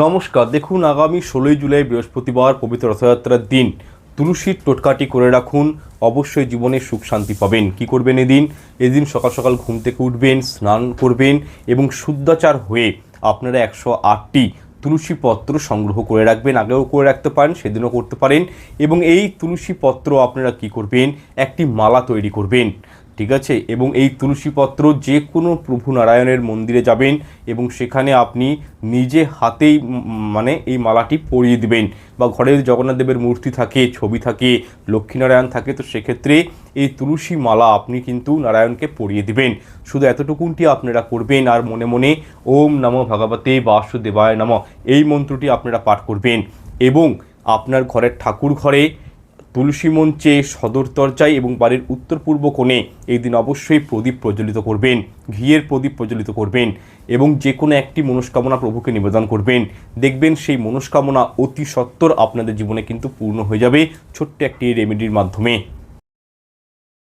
নমস্কার। দেখুন, আগামী 16ই জুলাই বৃহস্পতিবার পবিত্র রথযাত্রার দিন তুলসীর টোটকাটি করে রাখুন। অবশ্যই জীবনে সুখ শান্তি পাবেন। কি করবেন এদিন সকাল সকাল ঘুম থেকে উঠবেন, স্নান করবেন এবং শুদ্ধাচার হয়ে আপনারা 108টি তুলসী পত্র সংগ্রহ করে রাখবেন। আগেও করে রাখতে পারেন, সেদিনও করতে পারেন। এবং এই তুলসী পত্র আপনারা কি করবেন, একটি মালা তৈরি করবেন, ঠিক আছে। এবং এই তুলসী পত্র যে কোনো প্রভু নারায়ণের মন্দিরে যাবেন এবং সেখানে আপনি নিজে হাতেই মানে এই মালাটি পরিয়ে দিবেন। বা ঘরে জগন্নাথ দেবের মূর্তি থাকে, ছবি থাকে, লক্ষ্মীনারায়ণ থাকে, তো সেক্ষেত্রে এই তুলসী মালা আপনি কিন্তু নারায়ণকে পরিয়ে দিবেন। শুধু এতটুকুনটি আপনারা করবেন। আর মনে মনে ওম নমো ভগবতে বাসুদেবায় নমঃ এই মন্ত্রটি আপনারা পাঠ করবেন। এবং আপনার ঘরের ঠাকুর ঘরে, তুলসী মঞ্চে, সদর দরজায় এবং বাড়ির উত্তর পূর্ব কোণে এই দিন অবশ্যই প্রদীপ প্রজ্বলিত করবেন, ঘিয়ের প্রদীপ প্রজ্বলিত করবেন এবং যে কোনো একটি মনস্কামনা প্রভুকে নিবেদন করবেন। দেখবেন সেই মনস্কামনা অতি সত্বর আপনাদের জীবনে কিন্তু পূর্ণ হয়ে যাবে ছোট্ট একটি রেমেডির মাধ্যমে।